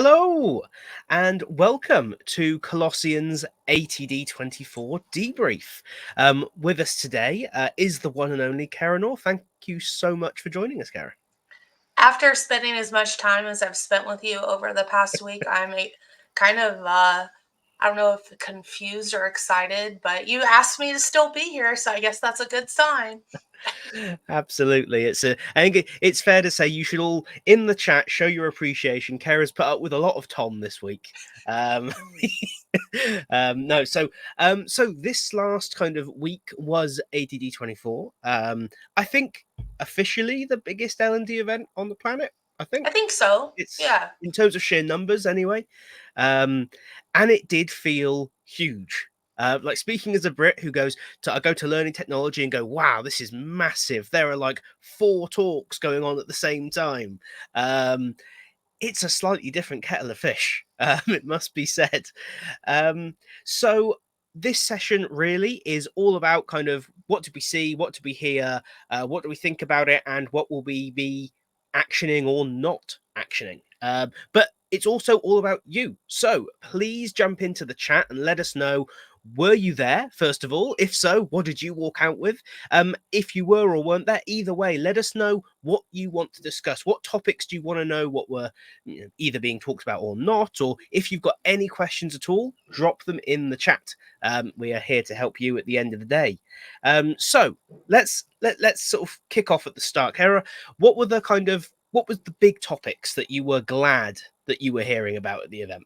Hello, and welcome to Colossian's ATD24 Debrief. With us today is the one and only Karen Orr. Thank you so much for joining us, Karen. After spending as much time as I've spent with you over the past week, I'm kind of, I don't know if confused or excited, but you asked me to still be here, so I guess that's a good sign. Absolutely. I think it's fair to say you should all in the chat show your appreciation. Kara's put up with a lot of Tom this week. Um, no, so this last kind of week was ATD24. I think officially the biggest L&D event on the planet. I I think think so. it's Yeah. in terms of sheer numbers anyway. Um, and it did feel huge. Like speaking as a Brit who I go to learning technology and go, wow, this is massive. There are like 4 talks going on at the same time. Um, it's a slightly different kettle of fish, it must be said. So this session really is all about kind of what did we see, what did we hear, what do we think about it, and what will we be actioning or not actioning. But it's also all about you. So please jump into the chat and let us know. Were you there, first of all? If so, what did you walk out with? If you were or weren't there, either way, let us know what you want to discuss. What topics do you want to know what were either being talked about or not? Or if you've got any questions at all, drop them in the chat. We are here to help you at the end of the day. So let's sort of kick off at the start. Kara, what was the big topics that you were glad that you were hearing about at the event?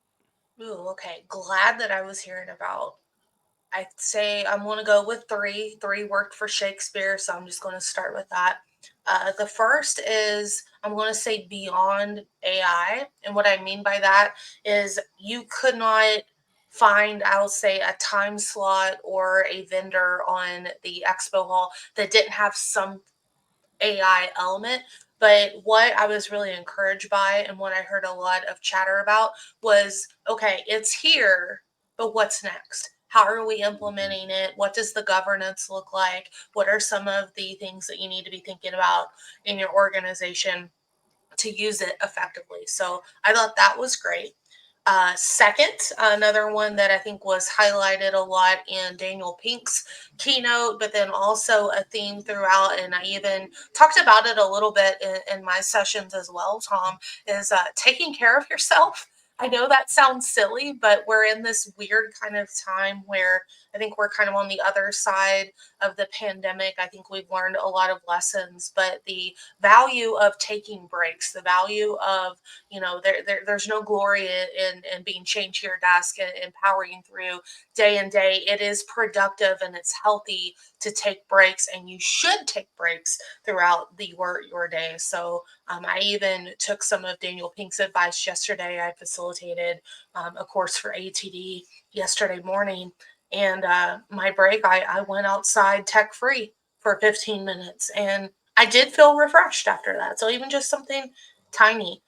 Ooh, okay. Glad that I was hearing about. I'd say I'm going to go with three. Three worked for Shakespeare, so I'm just going to start with that. The first is I'm going to say beyond AI. And what I mean by that is you could not find, I'll say, a time slot or a vendor on the expo hall that didn't have some AI element. But what I was really encouraged by and what I heard a lot of chatter about was okay, it's here, but what's next? How are we implementing it? What does the governance look like? What are some of the things that you need to be thinking about in your organization to use it effectively? So I thought that was great. Second, another one that I think was highlighted a lot in Daniel Pink's keynote, but then also a theme throughout, and I even talked about it a little bit in my sessions as well, Tom, is taking care of yourself. I know that sounds silly, but we're in this weird kind of time where I think we're kind of on the other side of the pandemic. I think we've learned a lot of lessons, but the value of taking breaks, the value of there's no glory in being chained to your desk and powering through day and day. It is productive and it's healthy to take breaks, and you should take breaks throughout your day. So I even took some of Daniel Pink's advice yesterday. I facilitated a course for ATD yesterday morning, and my break, I went outside tech free for 15 minutes, and I did feel refreshed after that. So even just something tiny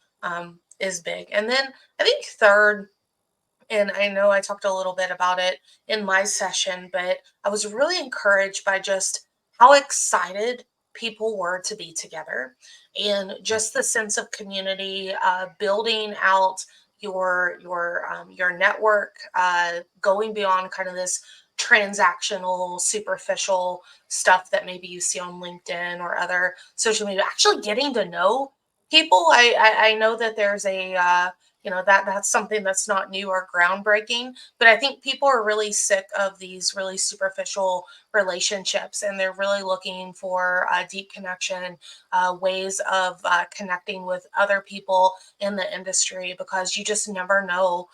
is big. And then I think third, and I know I talked a little bit about it in my session, but I was really encouraged by just how excited people were to be together and just the sense of community, building out your network, going beyond kind of this transactional, superficial stuff that maybe you see on LinkedIn or other social media. Actually, getting to know people. I know that there's a that's something that's not new or groundbreaking, but I think people are really sick of these really superficial relationships, and they're really looking for a deep connection, ways of connecting with other people in the industry, because you just never know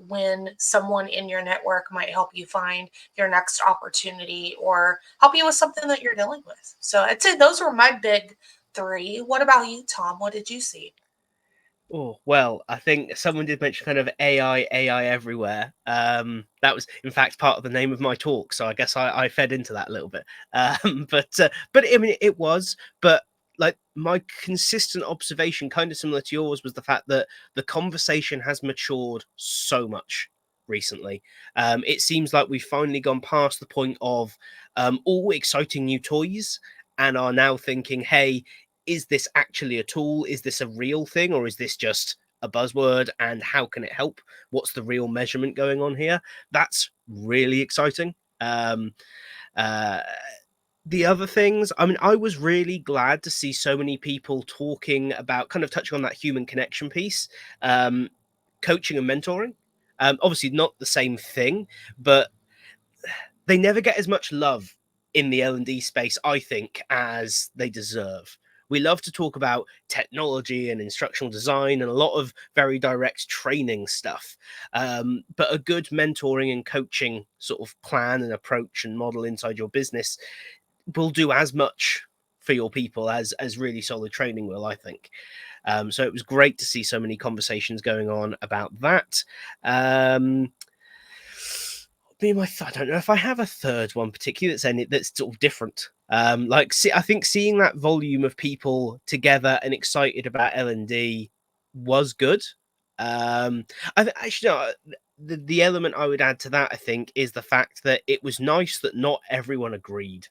when someone in your network might help you find your next opportunity or help you with something that you're dealing with. So I'd say those were my big three. What about you, Tom? What did you see? Oh, well, I think someone did mention kind of AI everywhere. That was, in fact, part of the name of my talk, so I guess I fed into that a little bit. But I mean, it was, but like my consistent observation, kind of similar to yours, was the fact that the conversation has matured so much recently. It seems like we've finally gone past the point of all exciting new toys and are now thinking, hey, is this actually a tool? Is this a real thing, or is this just a buzzword and how can it help? What's the real measurement going on here? That's really exciting. Uh, the other things, I mean, I was really glad to see so many people talking about, kind of touching on that human connection piece, coaching and mentoring. Obviously, not the same thing, but they never get as much love in the L&D space, I think, as they deserve. We love to talk about technology and instructional design and a lot of very direct training stuff. But a good mentoring and coaching sort of plan and approach and model inside your business will do as much for your people as really solid training will, I think. So it was great to see so many conversations going on about that. I don't know if I have a third one particularly that's sort of different. I think seeing that volume of people together and excited about L&D was good. Actually, no, the element I would add to that, I think, is the fact that it was nice that not everyone agreed.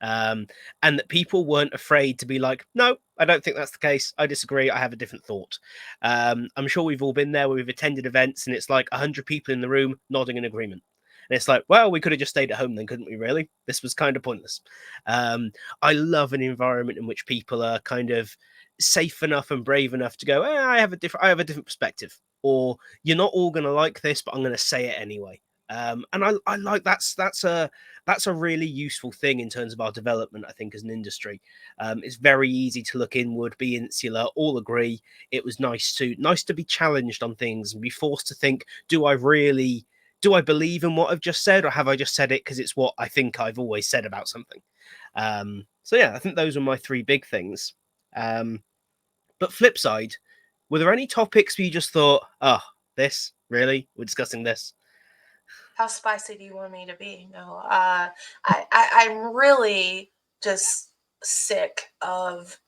And that people weren't afraid to be like, no, I don't think that's the case. I disagree. I have a different thought. I'm sure we've all been there where we've attended events and it's like 100 people in the room nodding in agreement. And it's like, well, we could have just stayed at home then, couldn't we, really? This was kind of pointless. I love an environment in which people are kind of safe enough and brave enough to go, I have a different perspective. Or you're not all going to like this, but I'm going to say it anyway. And I like that's a really useful thing in terms of our development, I think, as an industry. It's very easy to look inward, be insular, all agree. It was nice to be challenged on things and be forced to think, do I believe in what I've just said, or have I just said it because it's what I think I've always said about something? So yeah, I think those were my three big things. But flip side, were there any topics where you just thought, oh, this really? We're discussing this? How spicy do you want me to be? No, I'm really just sick of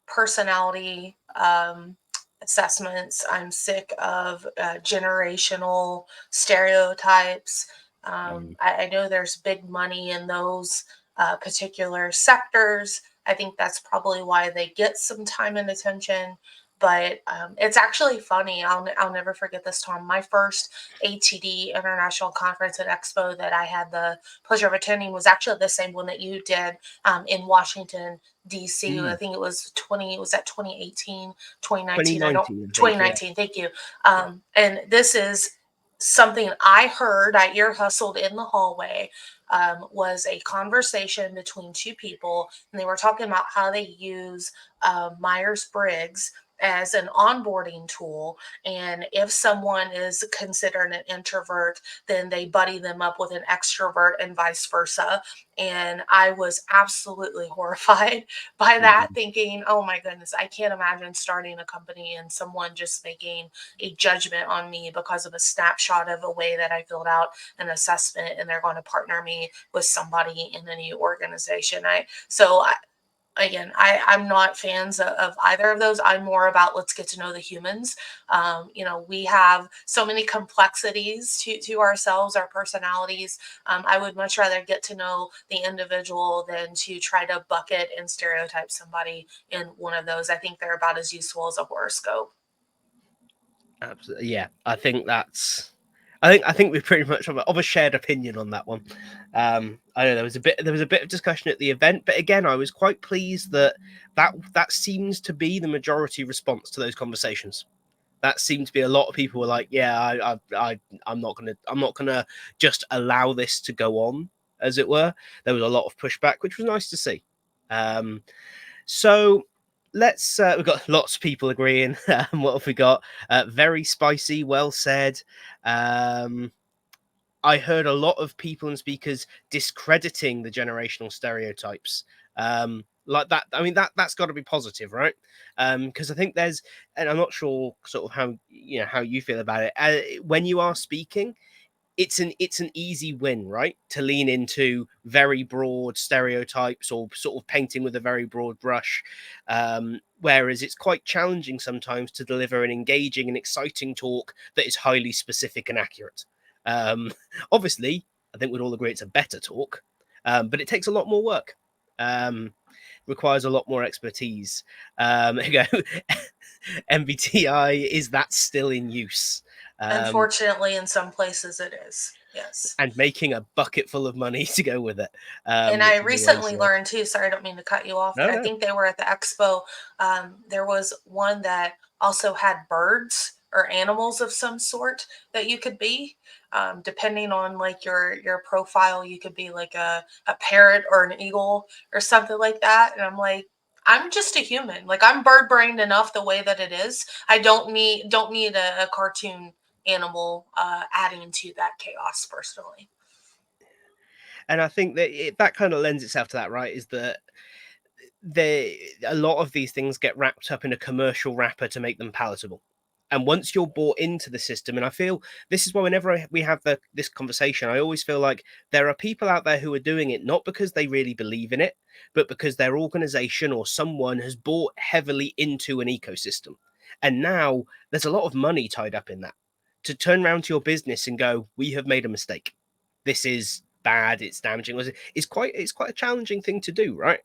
personality assessments. I'm sick of generational stereotypes. I know there's big money in those particular sectors. I think that's probably why they get some time and attention. But it's actually funny. I'll never forget this, Tom. My first ATD International Conference and Expo that I had the pleasure of attending was actually the same one that you did in Washington, DC. I Mm. think it was 20, was that 2018, 2019? I don't, 2019, I think, yeah. 2019, thank you. And this is something I heard, I ear hustled in the hallway, was a conversation between two people, and they were talking about how they use Myers-Briggs as an onboarding tool. And if someone is considered an introvert, then they buddy them up with an extrovert and vice versa. And I was absolutely horrified by that, Mhm. thinking, oh my goodness, I can't imagine starting a company and someone just making a judgment on me because of a snapshot of a way that I filled out an assessment, and they're going to partner me with somebody in a new organization. Again, I'm not fans of either of those. I'm more about let's get to know the humans. We have so many complexities to ourselves, our personalities. I would much rather get to know the individual than to try to bucket and stereotype somebody in one of those. I think they're about as useful as a horoscope. Absolutely, yeah. I think we pretty much have a shared opinion on that one. I know there was a bit of discussion at the event, but again, I was quite pleased that seems to be the majority response to those conversations. That seemed to be a lot of people were like, yeah, I'm not gonna just allow this to go on, as it were. There was a lot of pushback, which was nice to see. Um, so we've got lots of people agreeing. What have we got? Very spicy, well said. Um, I heard a lot of people and speakers discrediting the generational stereotypes. Like that. I mean, that's got to be positive, right? Because I think and I'm not sure sort of how you feel about it. When you are speaking, it's an easy win, right? To lean into very broad stereotypes or sort of painting with a very broad brush. Whereas it's quite challenging sometimes to deliver an engaging and exciting talk that is highly specific and accurate. Um, Obviously, I think we'd all agree it's a better talk, but it takes a lot more work. Um, requires a lot more expertise. I go, MBTI, is that still in use? Um, Unfortunately, in some places it is. Yes. and making a bucket full of money to go with it, And I which is always recently learned too, sorry, I don't mean to cut you off, but no, I no. think they were at the expo. There was one that also had birds or animals of some sort that you could be. Depending on like your profile, you could be like a parrot or an eagle or something like that. And I'm like, I'm just a human. Like I'm bird brained enough the way that it is. I don't need a cartoon animal adding to that chaos personally. And I think that that kind of lends itself to that, right? Is that a lot of these things get wrapped up in a commercial wrapper to make them palatable. And once you're bought into the system, and I feel this is why whenever we have this conversation, I always feel like there are people out there who are doing it not because they really believe in it, but because their organization or someone has bought heavily into an ecosystem. And now there's a lot of money tied up in that. To turn around to your business and go, we have made a mistake. This is bad, it's damaging. It's quite a challenging thing to do, right?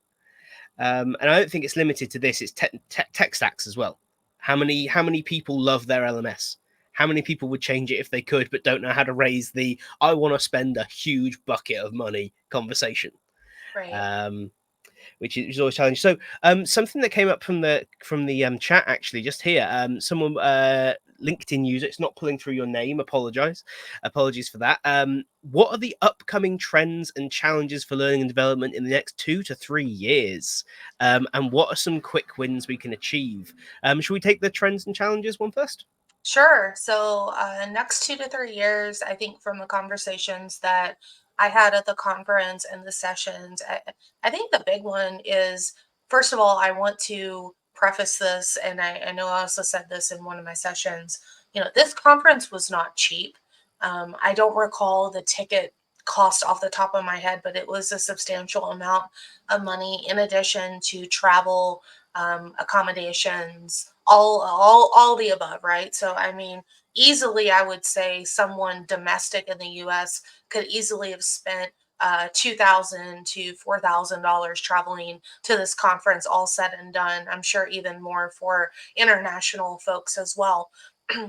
And I don't think it's limited to this. It's tech stacks as well. How many people love their LMS? How many people would change it if they could, but don't know how to raise the "I want to spend a huge bucket of money" conversation? Right. Um, which is always challenging. So, something that came up from the chat actually just here. Someone LinkedIn user. It's not pulling through your name. Apologies for that. What are the upcoming trends and challenges for learning and development in the next 2 to 3 years? And what are some quick wins we can achieve? Should we take the trends and challenges one first? Sure. So, next 2 to 3 years, I think from the conversations that I had at the conference and the sessions, I think the big one is first of all, I want to preface this, and I know I also said this in one of my sessions. This conference was not cheap. I don't recall the ticket cost off the top of my head, but it was a substantial amount of money in addition to travel, accommodations, all the above, right? So I mean, easily I would say someone domestic in the U.S. could easily have spent $2,000 to $4,000 traveling to this conference, all said and done. I'm sure even more for international folks as well.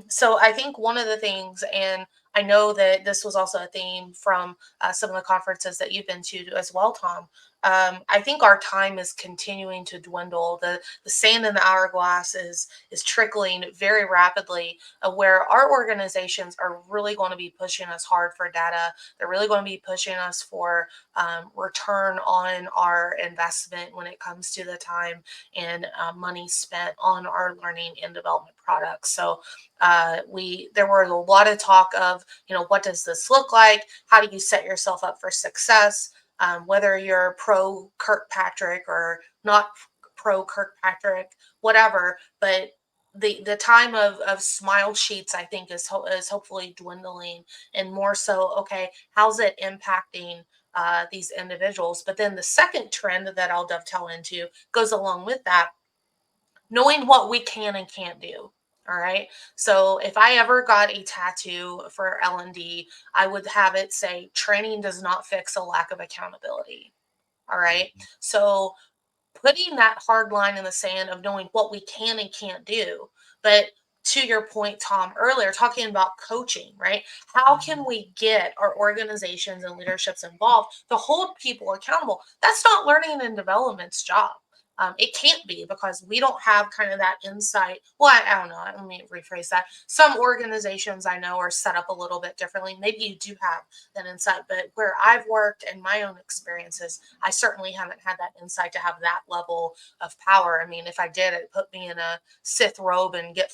So I think one of the things, and I know that this was also a theme from some of the conferences that you've been to as well, Tom. I think our time is continuing to dwindle. The sand in the hourglass is trickling very rapidly. Where our organizations are really going to be pushing us hard for data. They're really going to be pushing us for return on our investment when it comes to the time and money spent on our learning and development products. So we there were a lot of talk of, what does this look like? How do you set yourself up for success? Whether you're pro Kirkpatrick or not pro Kirkpatrick, whatever. But the time of smile sheets, I think, is hopefully dwindling, and more so, okay, how's it impacting these individuals? But then the second trend that I'll dovetail into goes along with that, knowing what we can and can't do. All right. So if I ever got a tattoo for L&D, I would have it say training does not fix a lack of accountability. All right. So putting that hard line in the sand of knowing what we can and can't do. But to your point, Tom, earlier, talking about coaching, right? How can we get our organizations and leaderships involved to hold people accountable? That's not learning and development's job. It can't be because we don't have kind of that insight. Well, I don't know. Let me rephrase that. Some organizations I know are set up a little bit differently. Maybe you do have that insight, but where I've worked and my own experiences, I certainly haven't had that insight to have that level of power. I mean, if I did, it put me in a Sith robe and get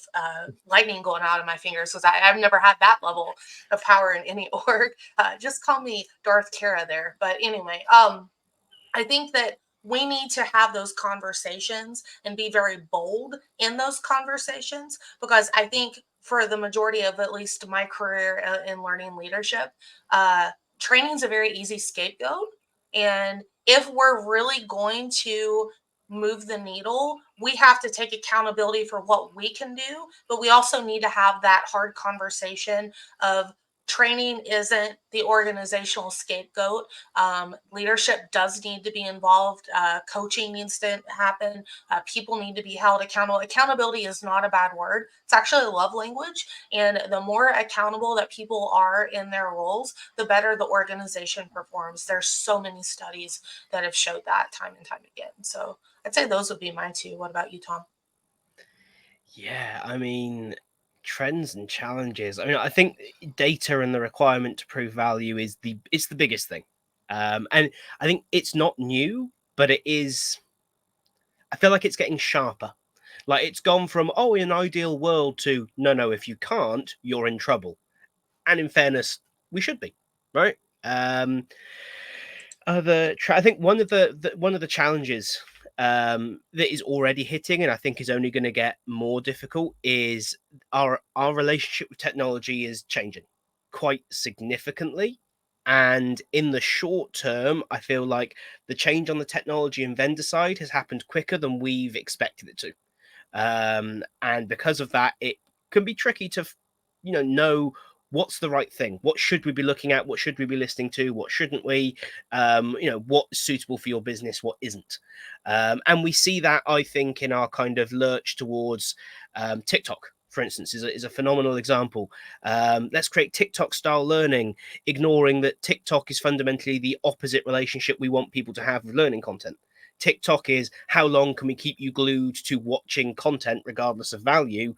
lightning going out of my fingers because I've never had that level of power in any org. Just call me Darth Kara there. But anyway, I think that we need to have those conversations and be very bold in those conversations because I think for the majority of at least my career in learning leadership, uh, training is a very easy scapegoat. And if we're really going to move the needle, we have to take accountability for what we can do, but we also need to have that hard conversation of training isn't the organizational scapegoat. Leadership does need to be involved. Coaching needs to happen. People need to be held accountable. Accountability is not a bad word. It's actually a love language. And the more accountable that people are in their roles, the better the organization performs. There's so many studies that have showed that time and time again. So I'd say those would be my two. What about you, Tom? Yeah, I mean, trends and challenges. I mean, I think data and the requirement to prove value is the biggest thing. And I think it's not new, but it is. I feel like it's getting sharper. Like it's gone from in an ideal world to no, if you can't, you're in trouble. And in fairness, we should be, right? Um, I think one of the challenges that is already hitting, and I think is only going to get more difficult, is our relationship with technology is changing quite significantly. And in the short term, I feel like the change on the technology and vendor side has happened quicker than we've expected it to. And because of that, it can be tricky to know what's the right thing, what should we be looking at, what should we be listening to, what shouldn't we, what's suitable for your business, what isn't. And we see that, I think, in our kind of lurch towards TikTok, for instance, is a phenomenal example. Let's create TikTok style learning, ignoring that TikTok is fundamentally the opposite relationship we want people to have with learning content. TikTok is how long can we keep you glued to watching content regardless of value.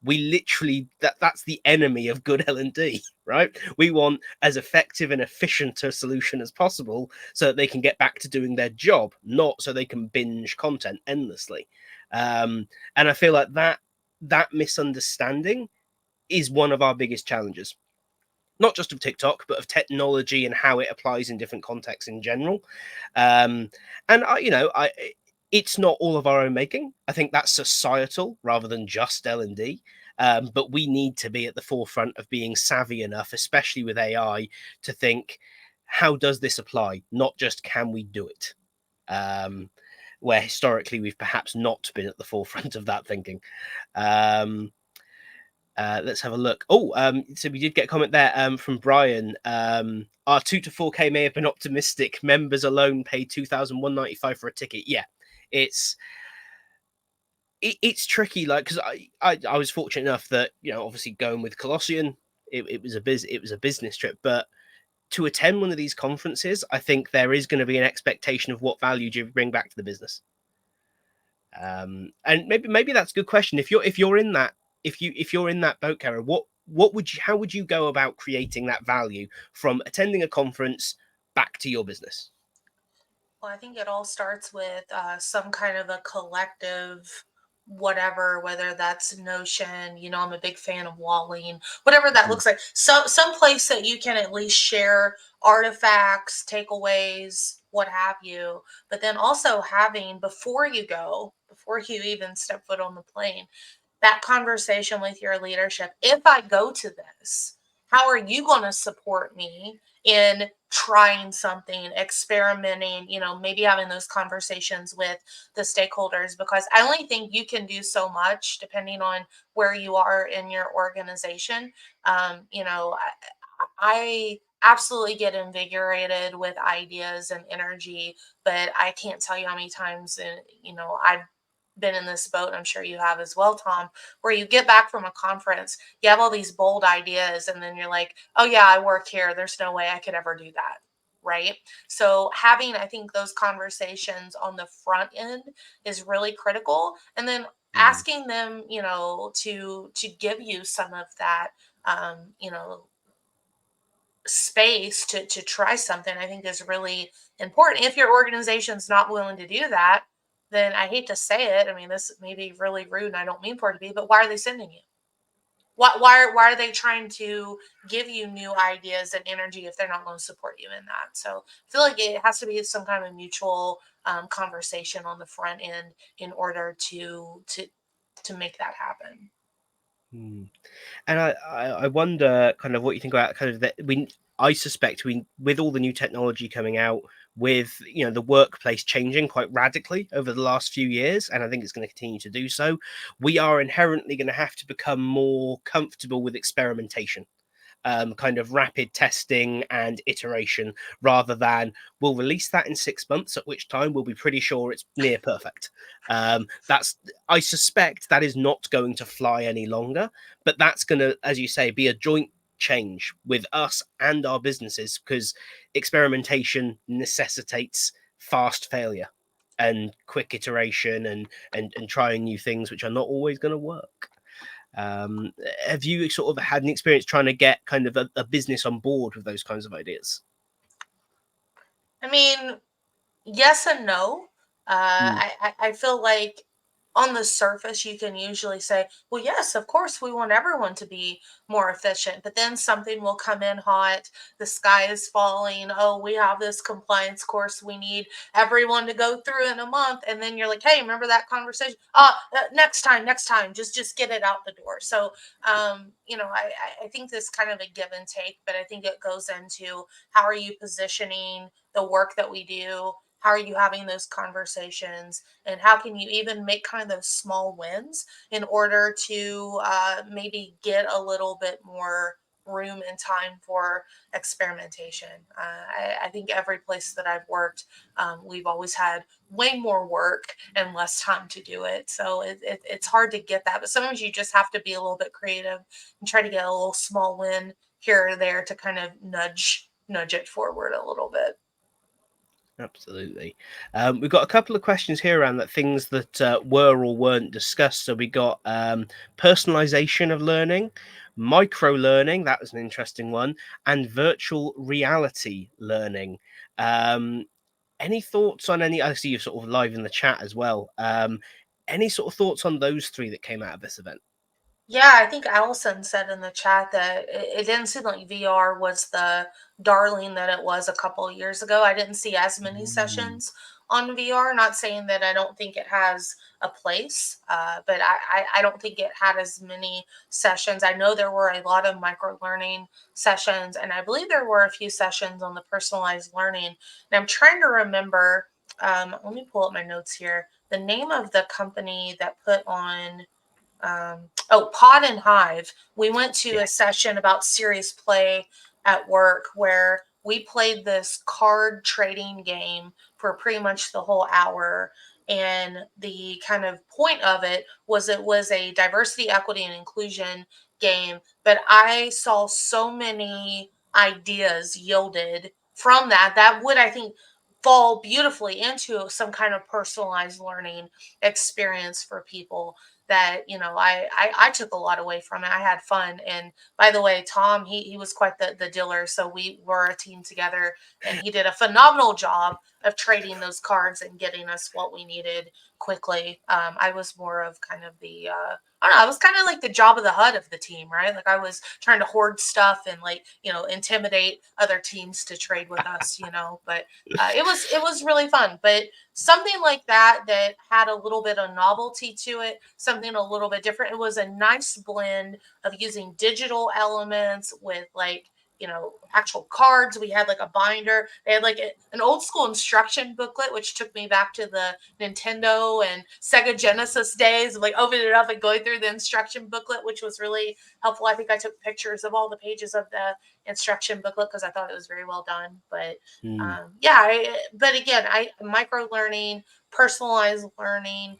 We literally that's the enemy of good L&D, right? We want as effective and efficient a solution as possible so that they can get back to doing their job, not so they can binge content endlessly. And I feel like that misunderstanding is one of our biggest challenges, not just of TikTok, but of technology and how it applies in different contexts in general. And it's not all of our own making. I think that's societal rather than just L&D. But we need to be at the forefront of being savvy enough, especially with AI, to think, how does this apply? Not just can we do it? Where historically we've perhaps not been at the forefront of that thinking. Let's have a look. So we did get a comment there from Brian. Our 2 to 4K may have been optimistic. Members alone pay 2,195 for a ticket. Yeah, it's it's tricky. Like, because I was fortunate enough that obviously going with Colossyan, it was a business trip, but to attend one of these conferences, I think there is going to be an expectation of what value do you bring back to the business. And maybe that's a good question. If you're in that boat, Kara, what would you how would you go about creating that value from attending a conference back to your business? Well, I think it all starts with some kind of a collective whatever, whether that's Notion, I'm a big fan of Walling, whatever that Mm, looks like. Some place that you can at least share artifacts, takeaways, what have you. But then also having before you go, before you even step foot on the plane, that conversation with your leadership. If I go to this, how are you going to support me in trying something, experimenting, maybe having those conversations with the stakeholders? Because I only think you can do so much depending on where you are in your organization. I absolutely get invigorated with ideas and energy, but I can't tell you how many times, I've been in this boat, and I'm sure you have as well, Tom, where you get back from a conference, you have all these bold ideas, and then you're like, oh, yeah, I work here. There's no way I could ever do that. Right. So having, I think, those conversations on the front end is really critical. And then mm, asking them, to give you some of that, um, you know, space to try something, I think is really important. If your organization's not willing to do that, then I hate to say it. I mean, this may be really rude and I don't mean for it to be, but why are they sending you? Why are they trying to give you new ideas and energy if they're not going to support you in that? So I feel like it has to be some kind of mutual conversation on the front end in order to make that happen. mm. And I wonder kind of what you think about kind of that. I suspect we, with all the new technology coming out, with the workplace changing quite radically over the last few years, and I think it's going to continue to do so. We are inherently going to have to become more comfortable with experimentation. kind of rapid testing and iteration, rather than we'll release that in 6 months, at which time we'll be pretty sure it's near perfect. That's I suspect that is not going to fly any longer, but that's going to, as you say, be a joint change with us and our businesses, because experimentation necessitates fast failure and quick iteration, and trying new things which are not always going to work. Um, have you sort of had an experience trying to get kind of a business on board with those kinds of ideas? I mean, yes and no. Mm. I feel like on the surface, you can usually say, well, yes, of course, we want everyone to be more efficient. But then something will come in hot. The sky is falling. Oh, we have this compliance course. We need everyone to go through in a month. And then you're like, hey, remember that conversation? Next time, just get it out the door. So, I think this kind of a give and take, but I think it goes into how are you positioning the work that we do? How are you having those conversations? And how can you even make kind of those small wins in order to maybe get a little bit more room and time for experimentation? I think every place that I've worked, we've always had way more work and less time to do it. So it's hard to get that. But sometimes you just have to be a little bit creative and try to get a little small win here or there to kind of nudge it forward a little bit. Absolutely. We've got a couple of questions here around that things that were or weren't discussed. So we got personalization of learning, micro learning, that was an interesting one, and virtual reality learning. Um, any thoughts on any? I see you're sort of live in the chat as well. Any sort of thoughts on those three that came out of this event? Yeah, I think Allison said in the chat that it didn't seem like VR was the darling that it was a couple of years ago. I didn't see as many Mm. sessions on VR. Not saying that I don't think it has a place, but I don't think it had as many sessions. I know there were a lot of micro learning sessions, and I believe there were a few sessions on the personalized learning. And I'm trying to remember. Let me pull up my notes here. The name of the company that put on Pod and Hive. We went to Yeah. a session about serious play at work where we played this card trading game for pretty much the whole hour. And the kind of point of it was a diversity, equity, and inclusion game. But I saw so many ideas yielded from that would, I think, fall beautifully into some kind of personalized learning experience for people that I took a lot away from it. I had fun, and by the way, Tom he was quite the dealer, so we were a team together, and he did a phenomenal job of trading those cards and getting us what we needed quickly. I was more of kind of the I don't know. I was kind of like the job of the HUD of the team, right? Like I was trying to hoard stuff and like intimidate other teams to trade with us, But it was really fun. But something like that had a little bit of novelty to it, something a little bit different. It was a nice blend of using digital elements with like actual cards. We had like a binder. They had like an old school instruction booklet, which took me back to the Nintendo and Sega Genesis days of like opening it up and going through the instruction booklet, which was really helpful. I think I took pictures of all the pages of the instruction booklet because I thought it was very well done. But Mm. but again, I micro learning, personalized learning,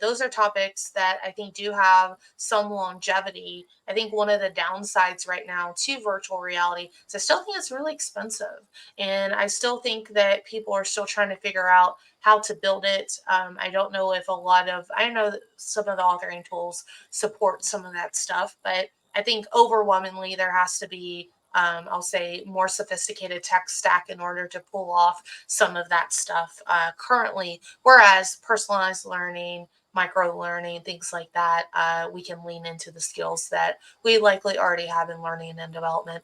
those are topics that I think do have some longevity. I think one of the downsides right now to virtual reality is I still think it's really expensive, and I still think that people are still trying to figure out how to build it. I don't know if I know that some of the authoring tools support some of that stuff, but I think overwhelmingly there has to be I'll say more sophisticated tech stack in order to pull off some of that stuff currently. Whereas personalized learning, micro learning, things like that, we can lean into the skills that we likely already have in learning and development.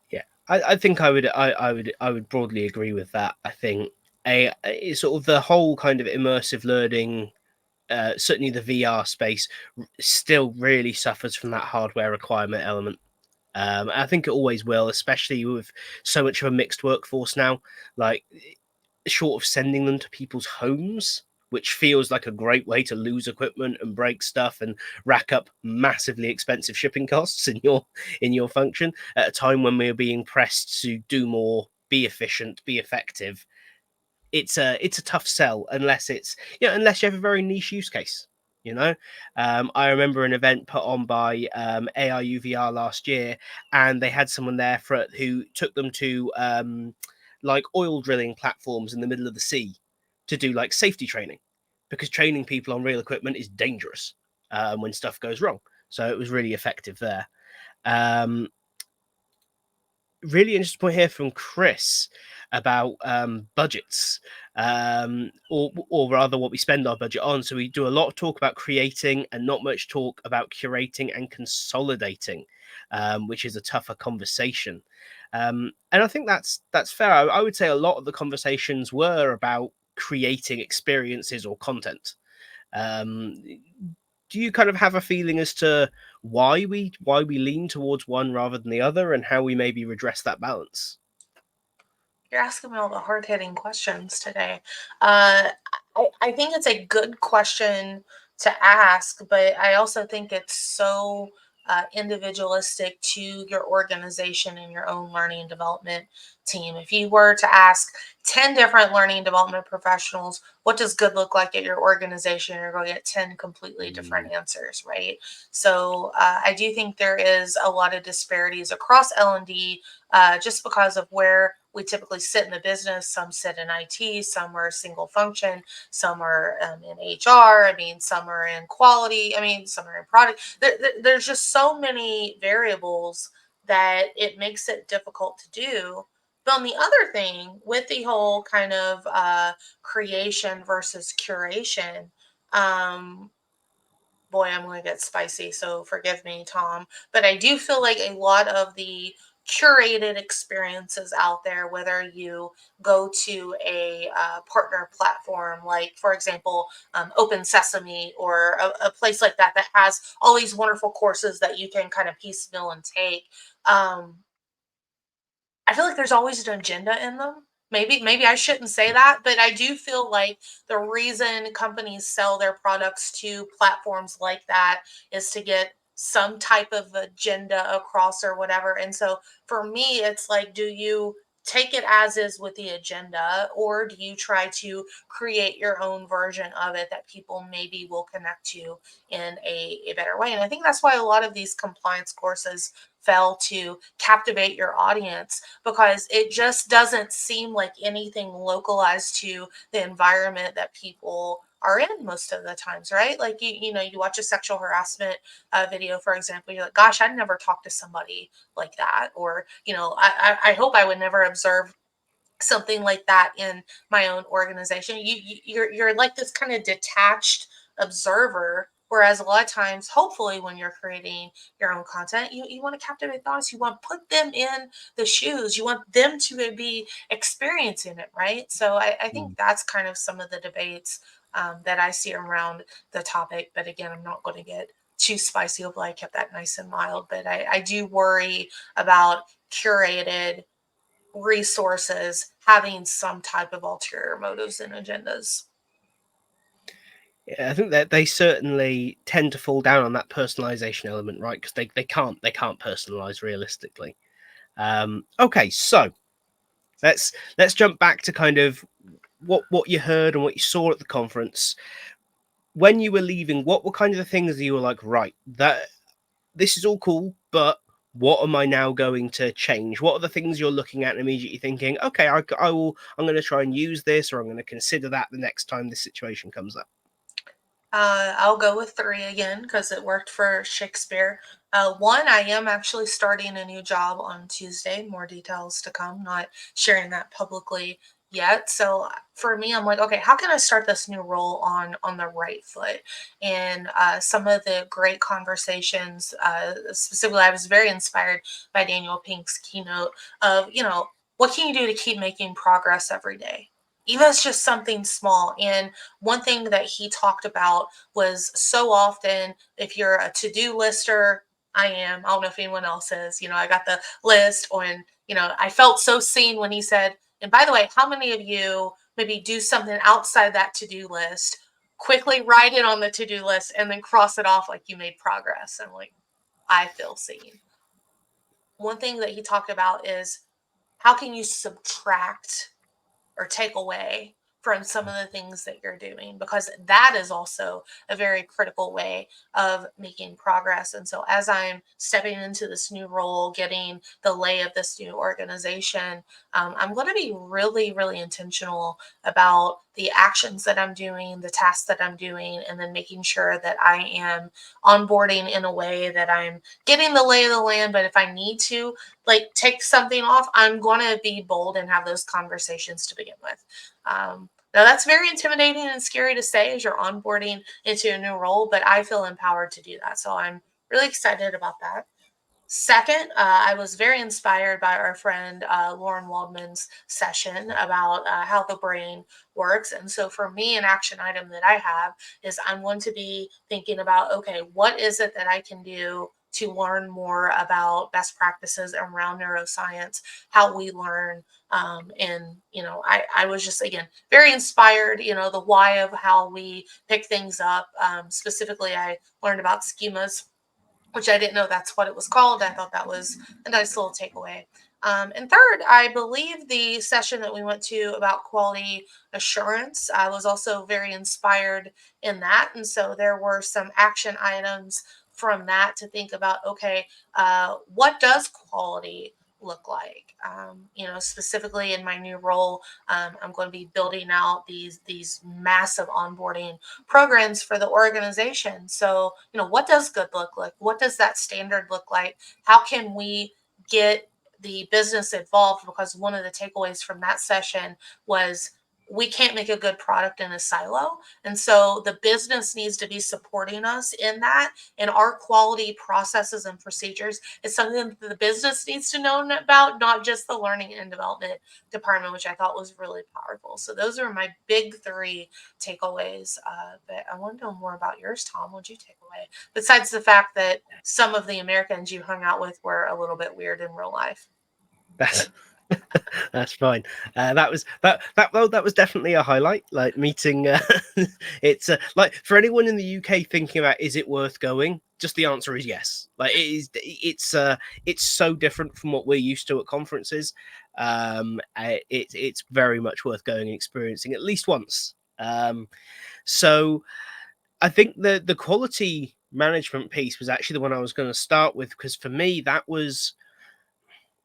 Yeah, I think I would broadly agree with that. I think a sort of the whole kind of immersive learning, certainly the VR space, still really suffers from that hardware requirement element. I think it always will, especially with so much of a mixed workforce now. Like, short of sending them to people's homes, which feels like a great way to lose equipment and break stuff and rack up massively expensive shipping costs in your function at a time when we're being pressed to do more, be efficient, be effective. It's a tough sell unless it's, unless you have a very niche use case. I remember an event put on by AIUVR last year, and they had someone there who took them to like oil drilling platforms in the middle of the sea to do like safety training, because training people on real equipment is dangerous when stuff goes wrong. So it was really effective there. Um, Really interesting point here from Chris about budgets, or rather what we spend our budget on. So we do a lot of talk about creating and not much talk about curating and consolidating, which is a tougher conversation. And I think that's fair. I would say a lot of the conversations were about creating experiences or content. Um, do you kind of have a feeling as to why we lean towards one rather than the other, and how we maybe redress that balance? You're asking me all the hard hitting questions today. Uh, I think it's a good question to ask, but I also think it's so individualistic to your organization and your own learning and development team. If you were to ask 10 different learning and development professionals, what does good look like at your organization? You're going to get 10 completely different Mm, answers, right? So I do think there is a lot of disparities across L&D just because of where we typically sit in the business. Some sit in IT, some are single function, some are in HR. I mean, some are in quality. I mean, some are in product. There's just so many variables that it makes it difficult to do. But on the other thing, with the whole kind of creation versus curation, um, boy, I'm going to get spicy, so forgive me, Tom. But I do feel like a lot of the curated experiences out there, whether you go to a partner platform, like, for example, Open Sesame, or a place like that that has all these wonderful courses that you can kind of piecemeal and take. Um, I feel like there's always an agenda in them. Maybe I shouldn't say that, but I do feel like the reason companies sell their products to platforms like that is to get some type of agenda across or whatever. And so for me, it's like, do you take it as is with the agenda, or do you try to create your own version of it that people maybe will connect to in a better way? And I think that's why a lot of these compliance courses fail to captivate your audience, because it just doesn't seem like anything localized to the environment that people are in most of the times, right? Like, you watch a sexual harassment video, for example, you're like, gosh, I'd never talk to somebody like that. Or, I hope I would never observe something like that in my own organization. You're like this kind of detached observer, whereas a lot of times, hopefully, when you're creating your own content, you want to captivate the audience. You want to put them in the shoes. You want them to be experiencing it, right? So I think mm. that's kind of some of the debates that I see around the topic. But again, I'm not going to get too spicy. Hopefully I kept that nice and mild, but I do worry about curated resources having some type of ulterior motives and agendas. Yeah, I think that they certainly tend to fall down on that personalization element, right? Because they can't personalize realistically. Okay, so let's jump back to kind of what you heard and what you saw at the conference. When you were leaving, what were kind of the things that you were like, right, that this is all cool, but what am I now going to change? What are the things you're looking at and immediately thinking, okay, I'm going to try and use this, or I'm going to consider that the next time this situation comes up? I'll go with three again because it worked for Shakespeare. One, I am actually starting a new job on Tuesday. More details to come. Not sharing that publicly yet. So for me, I'm like, okay, how can I start this new role on the right foot? And some of the great conversations, specifically, I was very inspired by Daniel Pink's keynote of, what can you do to keep making progress every day? Even if it's just something small. And one thing that he talked about was, so often, if you're a to-do lister, I don't know if anyone else is, I got the list on, I felt so seen when he said, and by the way, how many of you maybe do something outside that to-do list quickly write it on the to-do list and then cross it off like you made progress. I'm like, I feel seen. One thing that he talked about is how can you subtract or take away from some of the things that you're doing, because that is also a very critical way of making progress. And so as I'm stepping into this new role, getting the lay of this new organization, I'm going to be really, really intentional about the actions that I'm doing, the tasks that I'm doing, and then making sure that I am onboarding in a way that I'm getting the lay of the land. But if I need to like take something off, I'm going to be bold and have those conversations to begin with. Now that's very intimidating and scary to say as you're onboarding into a new role, but I feel empowered to do that. So I'm really excited about that. Second, I was very inspired by our friend Lauren Waldman's session about how the brain works. And so for me, an action item that I have is I'm going to be thinking about, okay, what is it that I can do to learn more about best practices around neuroscience, how we learn. And, I was just, again, very inspired, the why of how we pick things up. Specifically, I learned about schemas, which I didn't know that's what it was called. I thought that was a nice little takeaway. And third, I believe the session that we went to about quality assurance, I was also very inspired in that. And so there were some action items from that to think about, okay, what does quality look like? Specifically in my new role, I'm going to be building out these massive onboarding programs for the organization. So, what does good look like? What does that standard look like? How can we get the business involved? Because one of the takeaways from that session was we can't make a good product in a silo. And so the business needs to be supporting us in that. And our quality processes and procedures is something that the business needs to know about, not just the learning and development department, which I thought was really powerful. So those are my big three takeaways. But I want to know more about yours, Tom. What'd you take away? Besides the fact that some of the Americans you hung out with were a little bit weird in real life. That's that's fine. That was definitely a highlight. Like meeting, it's like for anyone in the UK thinking about is it worth going? Just the answer is yes. Like it is. It's so different from what we're used to at conferences. It's very much worth going and experiencing at least once. So I think the quality management piece was actually the one I was going to start with, because for me that was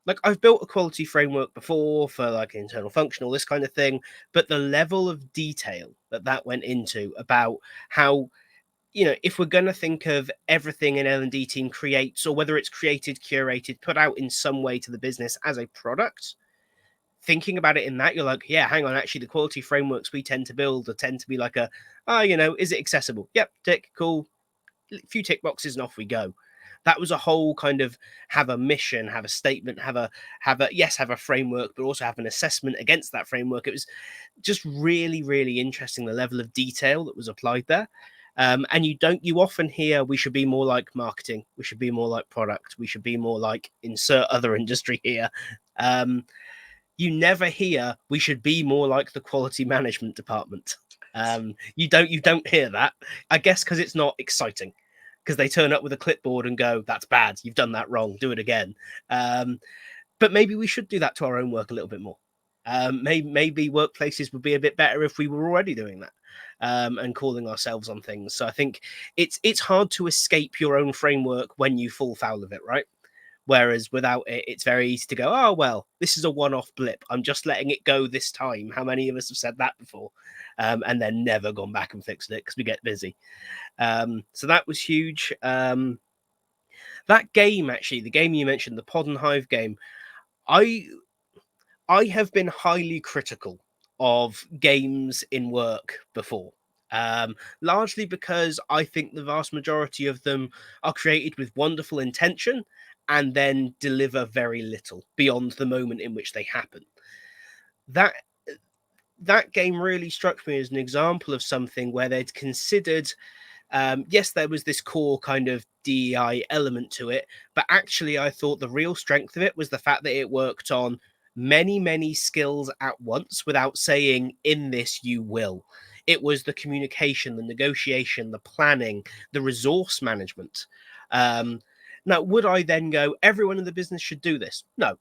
like I've built a quality framework before for like internal functional, this kind of thing, but the level of detail that went into about how, if we're going to think of everything an L&D team creates, or whether it's created, curated, put out in some way to the business as a product, thinking about it in that, you're like, yeah, hang on, actually the quality frameworks we tend to build tend to be like is it accessible? Yep, tick, cool, a few tick boxes and off we go. That was a whole kind of have a mission, have a statement, have a have a framework, but also have an assessment against that framework. It was just really, really interesting, the level of detail that was applied there. And you often hear we should be more like marketing, we should be more like product, we should be more like insert other industry here. You never hear we should be more like the quality management department. You don't hear that, I guess, because it's not exciting, because they turn up with a clipboard and go, that's bad, you've done that wrong, do it again. But maybe we should do that to our own work a little bit more. Maybe workplaces would be a bit better if we were already doing that, and calling ourselves on things. So I think it's hard to escape your own framework when you fall foul of it, right? Whereas without it, it's very easy to go, oh, well, this is a one-off blip, I'm just letting it go this time. How many of us have said that before? And then never gone back and fixed it because we get busy. So that was huge. That game, actually, the game you mentioned, the Pod and Hive game, I have been highly critical of games in work before. Largely because I think the vast majority of them are created with wonderful intention and then deliver very little beyond the moment in which they happen. That game really struck me as an example of something where they'd considered, yes, there was this core kind of DEI element to it, but actually I thought the real strength of it was the fact that it worked on many, many skills at once without saying, in this you will. It was the communication, the negotiation, the planning, the resource management. Um, Now, would I then go, everyone in the business should do this? No.